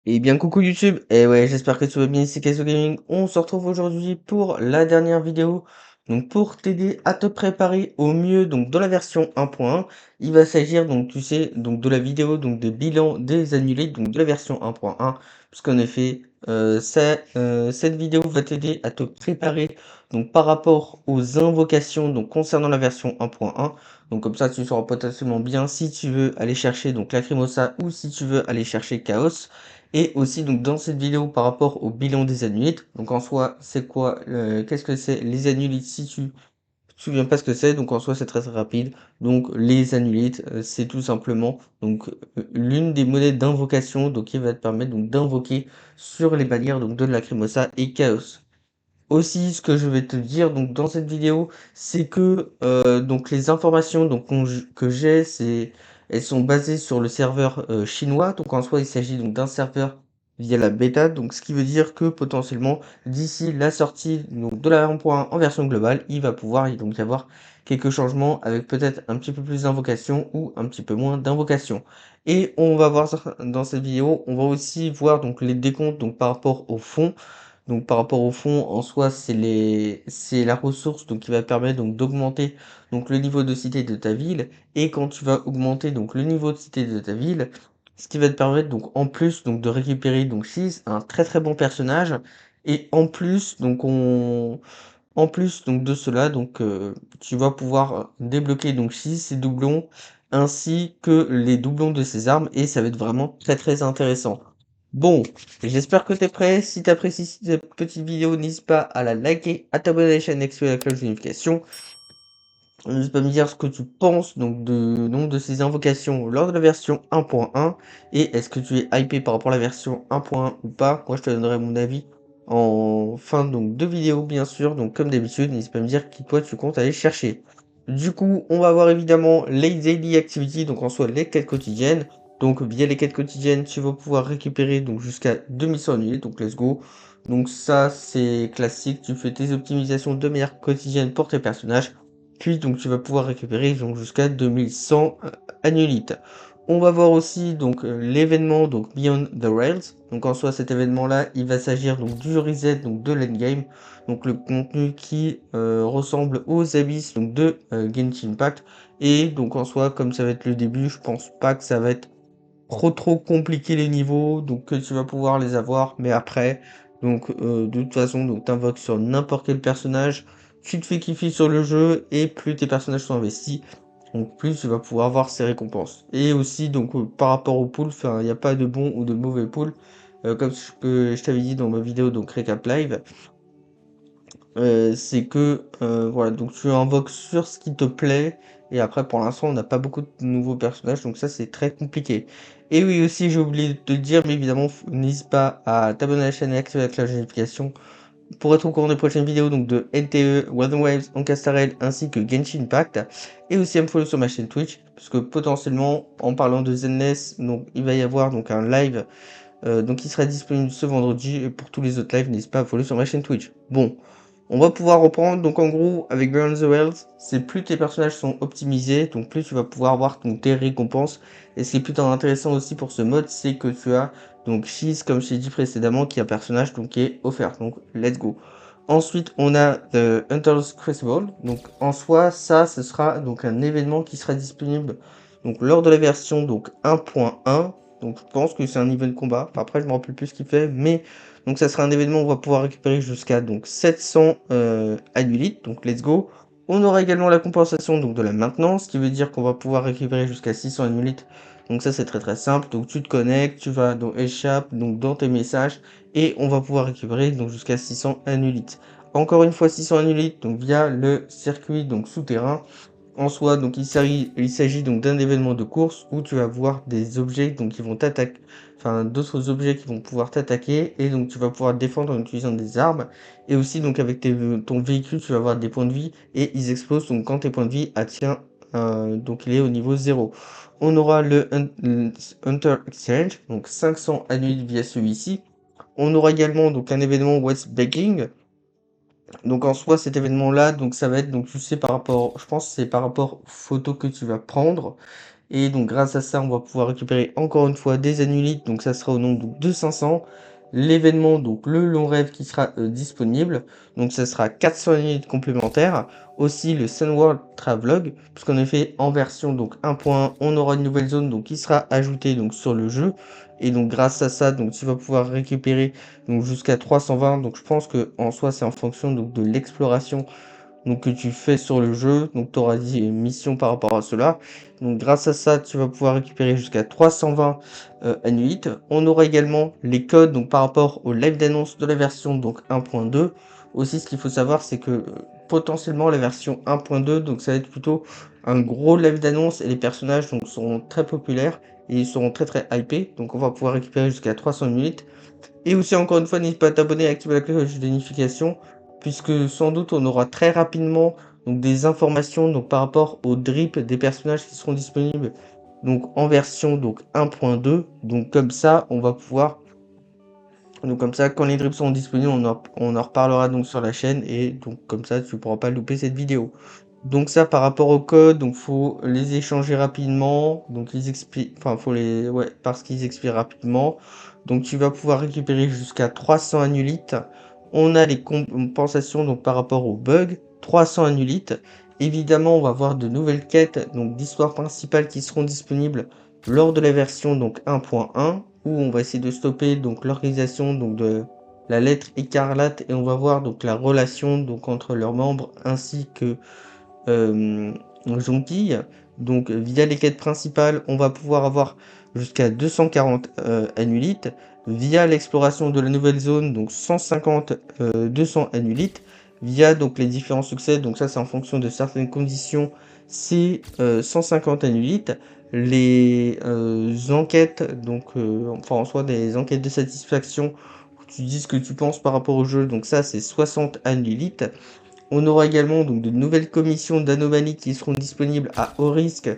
Et bien coucou YouTube, et ouais j'espère que tu vas bien, c'est Kaizo Gaming. On se retrouve aujourd'hui pour la dernière vidéo, donc pour t'aider à te préparer au mieux donc dans la version 1.1. Il va s'agir donc tu sais donc de la vidéo donc de bilan des annulés donc de la version 1.1, puisqu'en effet cette vidéo va t'aider à te préparer donc par rapport aux invocations donc concernant la version 1.1. Donc comme ça tu sauras potentiellement bien si tu veux aller chercher donc Lacrimosa ou si tu veux aller chercher Chaos. Et aussi donc dans cette vidéo par rapport au bilan des annulites, donc en soi c'est quoi, qu'est-ce que c'est les annulites si tu te souviens pas ce que c'est, donc en soi c'est très rapide. Donc les annulites c'est tout simplement donc l'une des monnaies d'invocation donc qui va te permettre donc d'invoquer sur les bannières donc de Lacrimosa et Chaos. Aussi, ce que je vais te dire donc dans cette vidéo, c'est que donc les informations donc que j'ai, elles sont basées sur le serveur chinois. Donc en soi, il s'agit donc d'un serveur via la bêta. Donc ce qui veut dire que potentiellement d'ici la sortie donc de la 1.1 en version globale, il va pouvoir donc y avoir quelques changements avec peut-être un petit peu plus d'invocations ou un petit peu moins d'invocations. Et on va voir ça dans cette vidéo, on va aussi voir donc les décomptes donc par rapport au fond. Donc par rapport au fond, en soi, c'est la ressource donc qui va permettre donc d'augmenter donc le niveau de cité de ta ville. Et quand tu vas augmenter donc le niveau de cité de ta ville, ce qui va te permettre donc en plus donc de récupérer donc 6, un très bon personnage. Et en plus donc de cela, donc tu vas pouvoir débloquer donc 6 et doublons ainsi que les doublons de ces armes et ça va être vraiment très intéressant. Bon, j'espère que t'es prêt. Si t'apprécies cette petite vidéo, n'hésite pas à la liker, à t'abonner à la chaîne et activer la cloche de notification. N'hésite pas à me dire ce que tu penses donc de ces invocations lors de la version 1.1 et est-ce que tu es hypé par rapport à la version 1.1 ou pas. Moi je te donnerai mon avis en fin donc de vidéo bien sûr. Donc comme d'habitude, n'hésite pas à me dire qui toi tu comptes aller chercher. Du coup, on va voir évidemment les daily activities, donc en soi les quêtes quotidiennes. Donc via les quêtes quotidiennes, tu vas pouvoir récupérer donc jusqu'à 2100 unités, donc let's go. Donc ça c'est classique, tu fais tes optimisations de manière quotidienne pour tes personnages. Puis donc tu vas pouvoir récupérer donc jusqu'à 2100 annulites. On va voir aussi donc l'événement donc Beyond the Rails. Donc en soi cet événement là, il va s'agir donc du reset donc de l'endgame. Donc le contenu qui ressemble aux abysses donc de Genshin Impact. Et donc en soi comme ça va être le début, je pense pas que ça va être trop compliqué les niveaux, donc que tu vas pouvoir les avoir, mais après, donc de toute façon, donc t'invoques sur n'importe quel personnage, tu te fais kiffer sur le jeu, et plus tes personnages sont investis, donc plus tu vas pouvoir avoir ces récompenses. Et aussi, donc par rapport au pool, enfin, il n'y a pas de bon ou de mauvais pool, comme ce que je t'avais dit dans ma vidéo, donc Recap Live, c'est que voilà, donc tu invoques sur ce qui te plaît et après pour l'instant on n'a pas beaucoup de nouveaux personnages donc ça c'est très compliqué. Et oui aussi j'ai oublié de te le dire mais évidemment n'hésite pas à t'abonner à la chaîne et activer la cloche de notification pour être au courant des prochaines vidéos donc de NTE, One Waves, Ancastarel ainsi que Genshin Impact et aussi à me follow sur ma chaîne Twitch parce que potentiellement en parlant de Zenless donc il va y avoir donc un live donc il sera disponible ce vendredi et pour tous les autres lives n'hésite pas à follow sur ma chaîne Twitch. Bon. On va pouvoir reprendre, donc en gros, avec Beyond the Wells, c'est plus tes personnages sont optimisés, donc plus tu vas pouvoir avoir donc, tes récompenses. Et ce qui est plutôt intéressant aussi pour ce mode, c'est que tu as donc Shiz, comme je t'ai dit précédemment, qui est un personnage donc, qui est offert. Donc let's go. Ensuite, on a The Hunter's Crucible. Donc en soi, ça, ce sera donc un événement qui sera disponible donc lors de la version donc 1.1. Donc je pense que c'est un niveau de combat. Enfin, après, je me rappelle plus ce qu'il fait, mais donc ça sera un événement où on va pouvoir récupérer jusqu'à donc 700 annulites, donc let's go. On aura également la compensation donc de la maintenance, ce qui veut dire qu'on va pouvoir récupérer jusqu'à 600 annulites. Donc ça c'est très simple, donc tu te connectes, tu vas dans échappe, donc dans tes messages, et on va pouvoir récupérer donc jusqu'à 600 annulites. Encore une fois 600 annulites, donc via le circuit donc souterrain. En soi, donc il s'agit donc d'un événement de course où tu vas voir des objets donc qui vont t'attaquer, enfin d'autres objets qui vont pouvoir t'attaquer et donc tu vas pouvoir te défendre en utilisant des armes et aussi donc avec ton véhicule tu vas avoir des points de vie et ils explosent donc quand tes points de vie atteint donc il est au niveau 0. On aura le Hunter Exchange donc 500 annuels via celui-ci. On aura également donc un événement West Baking donc en soi, cet événement-là, donc ça va être, donc tu sais par rapport, je pense que c'est par rapport aux photos que tu vas prendre. Et donc grâce à ça, on va pouvoir récupérer encore une fois des annulites, donc ça sera au nombre donc, de 500. L'événement, donc le long rêve qui sera disponible, donc ça sera 400 annulites complémentaires. Aussi le Sunworld Travelog, puisqu'en effet en version donc 1.1, on aura une nouvelle zone donc qui sera ajoutée donc sur le jeu. Et donc grâce à ça, donc tu vas pouvoir récupérer donc jusqu'à 320. Donc je pense que en soi c'est en fonction donc de l'exploration donc que tu fais sur le jeu, donc tu auras des missions par rapport à cela. Donc grâce à ça, tu vas pouvoir récupérer jusqu'à 320 annuites. On aura également les codes donc par rapport au live d'annonce de la version donc 1.2. Aussi, ce qu'il faut savoir, c'est que potentiellement la version 1.2, donc ça va être plutôt un gros live d'annonce et les personnages donc seront très populaires et ils seront très très hypés. Donc on va pouvoir récupérer jusqu'à 300 annuites. Et aussi, encore une fois, n'hésite pas à t'abonner et activer la cloche de notification, puisque sans doute on aura très rapidement donc, des informations donc, par rapport aux drips des personnages qui seront disponibles donc, en version donc, 1.2. Donc comme ça, on va pouvoir... Donc comme ça, quand les drips seront disponibles, on en reparlera donc sur la chaîne, et donc comme ça, tu ne pourras pas louper cette vidéo. Donc ça par rapport au code, donc faut les échanger rapidement, donc ils expirent, enfin faut les, ouais, parce qu'ils expirent rapidement. Donc tu vas pouvoir récupérer jusqu'à 300 annulites. On a les compensations donc par rapport aux bugs, 300 annulites. Évidemment, on va avoir de nouvelles quêtes donc d'histoire principale qui seront disponibles lors de la version donc 1.1, où on va essayer de stopper donc l'organisation donc de la lettre écarlate, et on va voir donc la relation donc entre leurs membres ainsi que jonquille. Donc via les quêtes principales, on va pouvoir avoir jusqu'à 240 annulites. Via l'exploration de la nouvelle zone, donc 150, 200 annulites. Via donc les différents succès, donc ça c'est en fonction de certaines conditions, c'est 150 annulites. Les enquêtes, donc enfin en soi des enquêtes de satisfaction, où tu dis ce que tu penses par rapport au jeu, donc ça c'est 60 annulites. On aura également donc de nouvelles commissions d'anomalies qui seront disponibles à haut risque.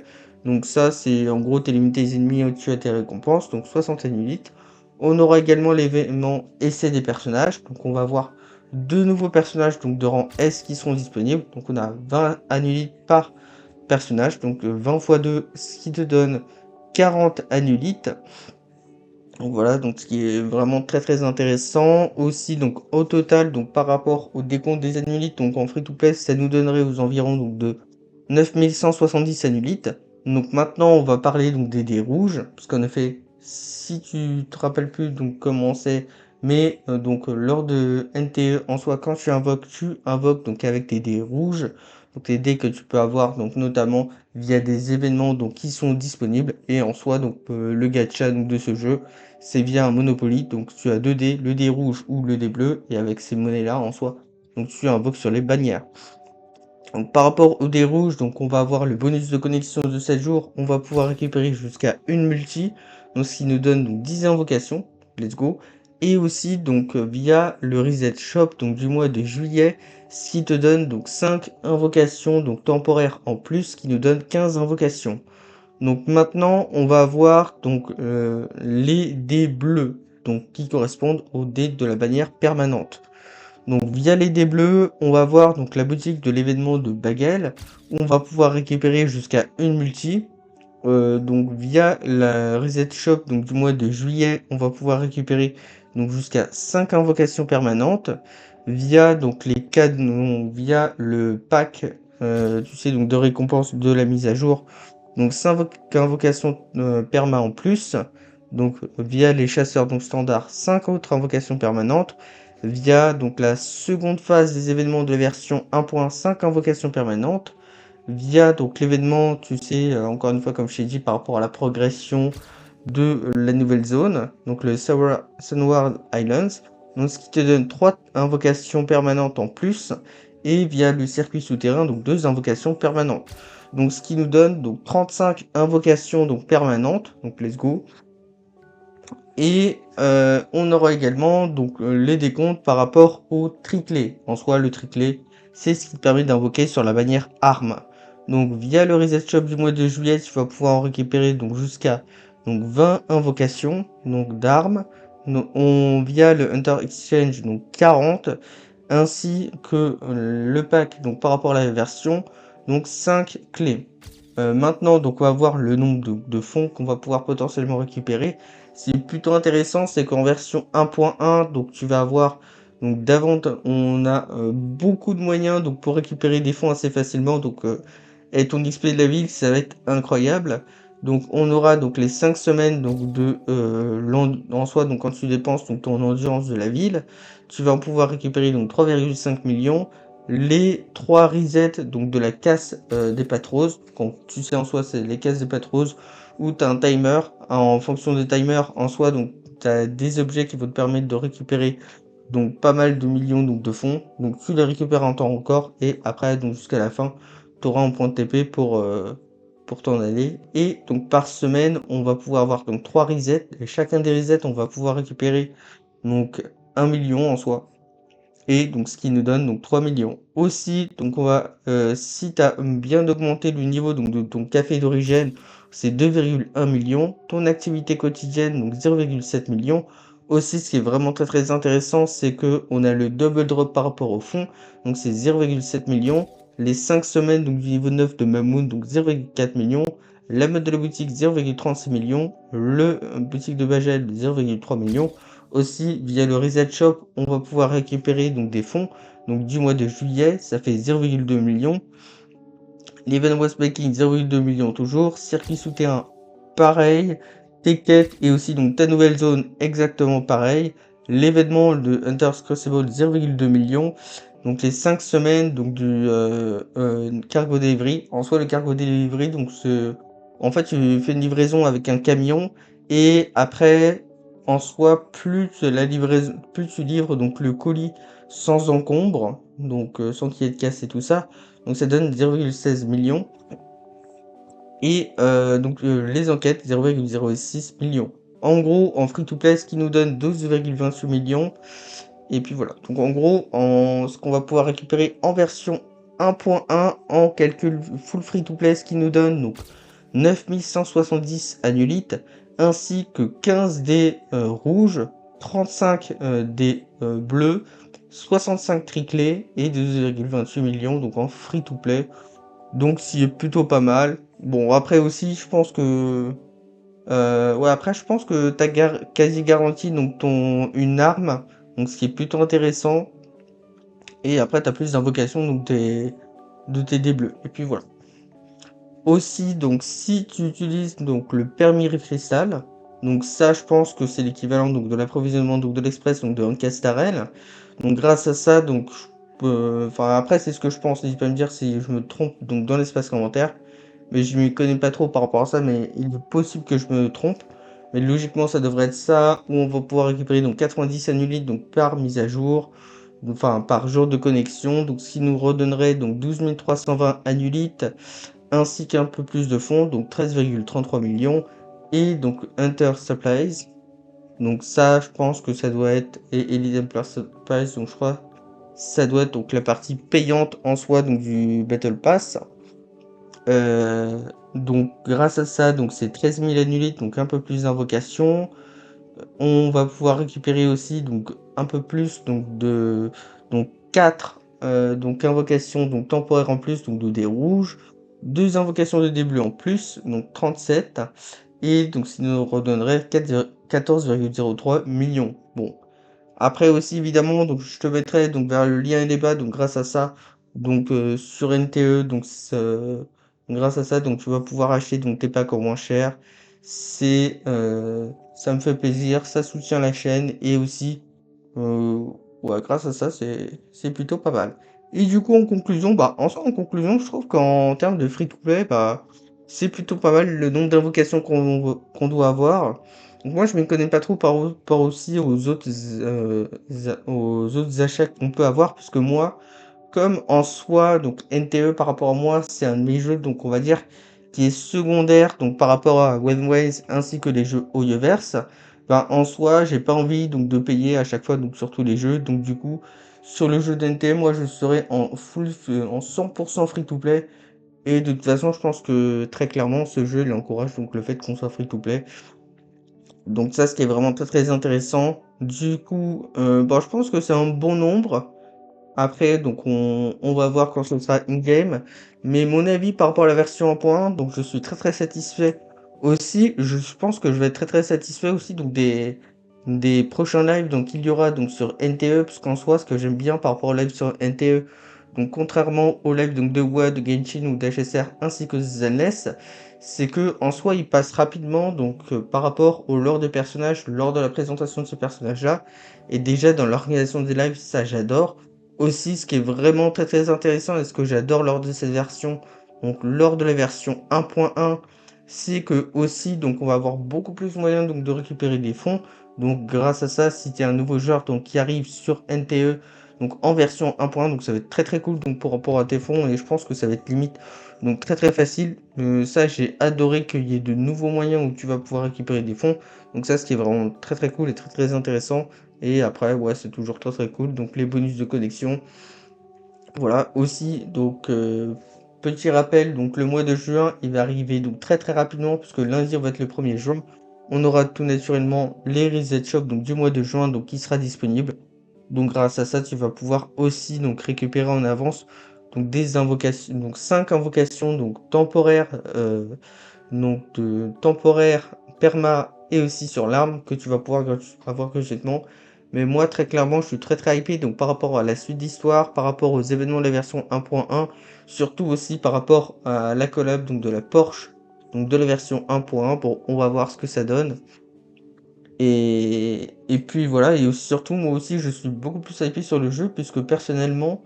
Donc ça, c'est en gros, t'es limité les ennemis au-dessus à tes récompenses, donc 60 annulites. On aura également l'événement essai des personnages. Donc on va avoir deux nouveaux personnages donc de rang S qui seront disponibles. Donc on a 20 annulites par personnage, donc 20 x 2, ce qui te donne 40 annulites. Donc voilà, donc ce qui est vraiment très très intéressant. Aussi, donc au total, donc par rapport au décompte des annulites, donc en free-to-play, ça nous donnerait aux environs donc, de 9170 annulites. Donc maintenant, on va parler donc des dés rouges, parce qu'en effet, si tu te rappelles plus donc comment c'est, mais donc lors de NTE en soi, quand tu invoques donc avec des dés rouges, donc les dés que tu peux avoir donc notamment via des événements donc qui sont disponibles, et en soi donc le gacha donc, de ce jeu, c'est via un Monopoly, donc tu as deux dés, le dé rouge ou le dé bleu, et avec ces monnaies-là en soi, donc tu invoques sur les bannières. Donc par rapport au dé rouge, donc on va avoir le bonus de connexion de 7 jours, on va pouvoir récupérer jusqu'à une multi, donc ce qui nous donne donc 10 invocations, let's go. Et aussi donc via le reset shop donc du mois de juillet, ce qui te donne donc 5 invocations donc temporaires en plus, qui nous donne 15 invocations. Donc maintenant, on va avoir donc les dés bleus, donc qui correspondent aux dés de la bannière permanente. Donc via les dés bleus, on va voir donc la boutique de l'événement de Bagel, où on va pouvoir récupérer jusqu'à une multi. Donc via la reset shop donc du mois de juillet, on va pouvoir récupérer donc jusqu'à 5 invocations permanentes. Via donc les canons, via le pack, tu sais, donc de récompense de la mise à jour. Donc 5 invocations perma en plus. Donc via les chasseurs donc standard, 5 autres invocations permanentes. Via donc la seconde phase des événements de la version 1.5 invocations permanentes. Via donc l'événement, tu sais, encore une fois comme je t'ai dit, par rapport à la progression de la nouvelle zone, donc le Sunward Islands, donc ce qui te donne 3 invocations permanentes en plus, et via le circuit souterrain, donc 2 invocations permanentes. Donc ce qui nous donne donc 35 invocations donc permanentes, donc let's go. Et on aura également donc les décomptes par rapport au triclé. En soi, le triclé, c'est ce qui te permet d'invoquer sur la bannière arme. Donc via le reset shop du mois de juillet, tu vas pouvoir en récupérer donc jusqu'à donc 20 invocations donc d'armes. Via le Hunter Exchange donc 40, ainsi que le pack donc par rapport à la version donc 5 clés. Maintenant, donc on va voir le nombre de fonds qu'on va pouvoir potentiellement récupérer. Ce qui est plutôt intéressant, c'est qu'en version 1.1, donc tu vas avoir donc on a, beaucoup de moyens donc pour récupérer des fonds assez facilement donc et ton XP de la ville, ça va être incroyable. Donc on aura donc les 5 semaines donc en soi, donc quand tu dépenses donc ton endurance de la ville, tu vas en pouvoir récupérer donc 3,5 millions. Les 3 resets donc de la casse, des pâtes roses. Quand tu sais en soi, c'est les caisses des pâtes roses où tu as un timer. En fonction des timers en soi, donc tu as des objets qui vont te permettre de récupérer donc pas mal de millions donc de fonds. Donc tu les récupères en temps record et après donc jusqu'à la fin, tu auras un point de TP pour t'en aller. Et donc par semaine, on va pouvoir avoir donc 3 resets et chacun des resets, on va pouvoir récupérer donc 1 million en soi. Et donc ce qui nous donne donc 3 millions. Aussi, donc on va, si tu as bien augmenté le niveau donc de ton café d'origine, c'est 2,1 millions. Ton activité quotidienne, donc 0,7 millions. Aussi, ce qui est vraiment très très intéressant, c'est que on a le double drop par rapport au fond, donc c'est 0,7 millions. Les 5 semaines donc du niveau 9 de Mamoun, donc 0,4 millions. La mode de la boutique, 0,36 millions. Le boutique de Bagel, 0,3 millions. Aussi, via le Reset Shop, on va pouvoir récupérer donc des fonds. Donc du mois de juillet, ça fait 0,2 millions. L'Event West Baking, 0,2 millions toujours. Circuit souterrain, pareil. Ticket et aussi donc ta nouvelle zone, exactement pareil. L'événement de Hunter's Crucible, 0,2 millions. Donc les 5 semaines donc du cargo delivery. En soi, le cargo delivery, donc en fait, tu fais une livraison avec un camion et après, en soi, plus tu livres donc le colis sans encombre, donc sans qu'il y ait de casse et tout ça, donc ça donne 0,16 millions. Et donc les enquêtes, 0,06 millions. En gros, en free-to-play, ce qui nous donne 12,28 millions. Et puis voilà. Donc en gros, ce qu'on va pouvoir récupérer en version 1.1 en calcul full free-to-play, ce qui nous donne donc 9170 annulites, ainsi que 15 dés rouges, 35 dés bleus, 65 triclés et 2,28 millions donc en free-to-play. Donc c'est plutôt pas mal. Bon après aussi je pense que ouais après je pense que t'as quasi garanti donc une arme, donc ce qui est plutôt intéressant. Et après t'as plus d'invocations donc de tes dés bleus. Et puis voilà. Aussi donc si tu utilises donc le permis cristal, donc ça je pense que c'est l'équivalent donc de l'approvisionnement donc de l'express donc de Ancastarel. Donc grâce à ça donc enfin après c'est ce que je pense, n'hésite pas à me dire si je me trompe donc dans l'espace commentaire. Mais je m'y connais pas trop par rapport à ça, mais il est possible que je me trompe. Mais logiquement, ça devrait être ça, où on va pouvoir récupérer donc 90 annulites donc par mise à jour, enfin par jour de connexion, donc ce qui nous redonnerait donc 12 320 annulites, ainsi qu'un peu plus de fonds, donc 13,33 millions, et donc Hunter Supplies. Donc ça, je pense que ça doit être, et Elite Supplies, donc je crois, ça doit être donc la partie payante en soi donc du Battle Pass. Donc grâce à ça, donc c'est 13 000 annulites, donc un peu plus d'invocations. On va pouvoir récupérer aussi donc un peu plus donc 4 donc invocations donc temporaires en plus, donc de dés rouges, 2 invocations de dés bleus en plus, donc 37 et donc ça nous redonnerait 14,03 millions. Bon, après aussi évidemment, donc je te mettrai donc vers le lien et les bas, donc grâce à ça, donc sur NTE, donc grâce à ça, donc tu vas pouvoir acheter donc tes packs en moins cher. Ça me fait plaisir, ça soutient la chaîne et aussi, ouais, grâce à ça, c'est plutôt pas mal. Et du coup, en conclusion, bah, en conclusion, je trouve qu'en termes de free-to-play, bah, c'est plutôt pas mal le nombre d'invocations qu'on doit avoir. Donc moi, je ne me connais pas trop par rapport aussi aux autres achats qu'on peut avoir, parce que moi, comme en soi, donc NTE par rapport à moi, c'est un de mes jeux, donc on va dire, qui est secondaire, donc par rapport à Waves ainsi que les jeux Hoyoverse, ben en soi, j'ai pas envie donc de payer à chaque fois donc sur tous les jeux, donc du coup, sur le jeu d'NTE, moi je serai en 100% free to play, et de toute façon, je pense que très clairement, ce jeu, il encourage donc le fait qu'on soit free to play. Donc ça, ce qui est vraiment très très intéressant. Du coup, bon, je pense que c'est un bon nombre. Après, donc on va voir quand ce sera in-game, mais mon avis par rapport à la version 1.1, donc je suis très, très satisfait aussi. Je pense que je vais être très, très satisfait aussi donc des prochains lives donc il y aura donc sur NTE, parce qu'en soi, ce que j'aime bien par rapport au live sur NTE, donc contrairement aux lives donc de WoD, de Genshin ou d'HSR ainsi que Zenless, c'est qu'en soi, ils passent rapidement donc par rapport au lore des personnages, lors de la présentation de ce personnage-là et déjà dans l'organisation des lives, ça j'adore. Aussi, ce qui est vraiment très, très intéressant et ce que j'adore lors de cette version, donc lors de la version 1.1, c'est que aussi, donc on va avoir beaucoup plus moyen donc de récupérer des fonds. Donc grâce à ça, si tu es un nouveau joueur donc qui arrive sur NTE, donc en version 1.1, donc ça va être très très cool donc pour rapport à tes fonds et je pense que ça va être limite donc très très facile. Ça j'ai adoré qu'il y ait de nouveaux moyens où tu vas pouvoir récupérer des fonds. Donc ça, ce qui est vraiment très très cool et très très intéressant. Et après, ouais, c'est toujours très très cool. Donc les bonus de connexion. Voilà, aussi, donc petit rappel, donc le mois de juin, il va arriver donc très très rapidement, puisque lundi, on va être le 1er juin. On aura tout naturellement les reset shop donc du mois de juin, donc qui sera disponible. Donc grâce à ça, tu vas pouvoir aussi donc récupérer en avance donc des invocations, donc 5 invocations donc temporaires, temporaire, perma et aussi sur l'arme que tu vas pouvoir avoir gratuitement. Mais moi, très clairement, je suis très très hypé donc par rapport à la suite d'histoire, par rapport aux événements de la version 1.1, surtout aussi par rapport à la collab donc de la Porsche, donc de la version 1.1. Bon, on va voir ce que ça donne. Et puis voilà, et aussi, surtout, moi aussi, je suis beaucoup plus hypé sur le jeu, puisque personnellement,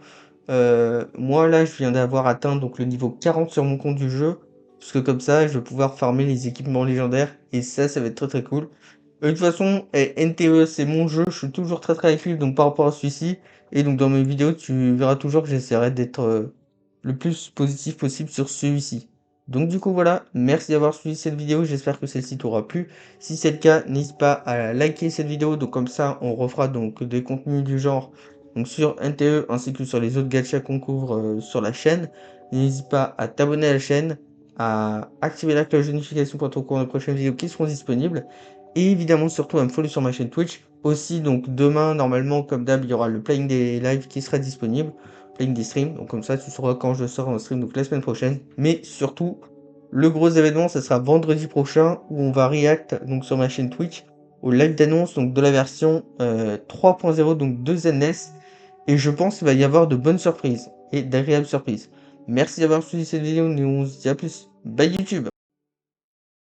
moi là, je viens d'avoir atteint donc le niveau 40 sur mon compte du jeu, parce que comme ça, je vais pouvoir farmer les équipements légendaires, et ça va être très très cool. De toute façon, NTE, c'est mon jeu, je suis toujours très très actif donc par rapport à celui-ci, et donc dans mes vidéos, tu verras toujours que j'essaierai d'être le plus positif possible sur celui-ci. Donc du coup voilà, merci d'avoir suivi cette vidéo, j'espère que celle-ci t'aura plu. Si c'est le cas, n'hésite pas à liker cette vidéo, donc comme ça on refera donc des contenus du genre donc sur NTE ainsi que sur les autres gachas qu'on couvre sur la chaîne. N'hésite pas à t'abonner à la chaîne, à activer la cloche de notification pour être au courant des prochaines vidéos qui seront disponibles. Et évidemment surtout à me follow sur ma chaîne Twitch. Aussi donc demain normalement comme d'hab il y aura le planning des lives qui sera disponible, planning des streams, donc comme ça tu sauras quand je sors en stream donc la semaine prochaine. Mais surtout le gros événement ça sera vendredi prochain où on va react donc sur ma chaîne Twitch au live d'annonce donc de la version 3.0 donc de ZNS et je pense qu'il va y avoir de bonnes surprises et d'agréables surprises. Merci d'avoir suivi cette vidéo et on se dit à plus. Bye YouTube.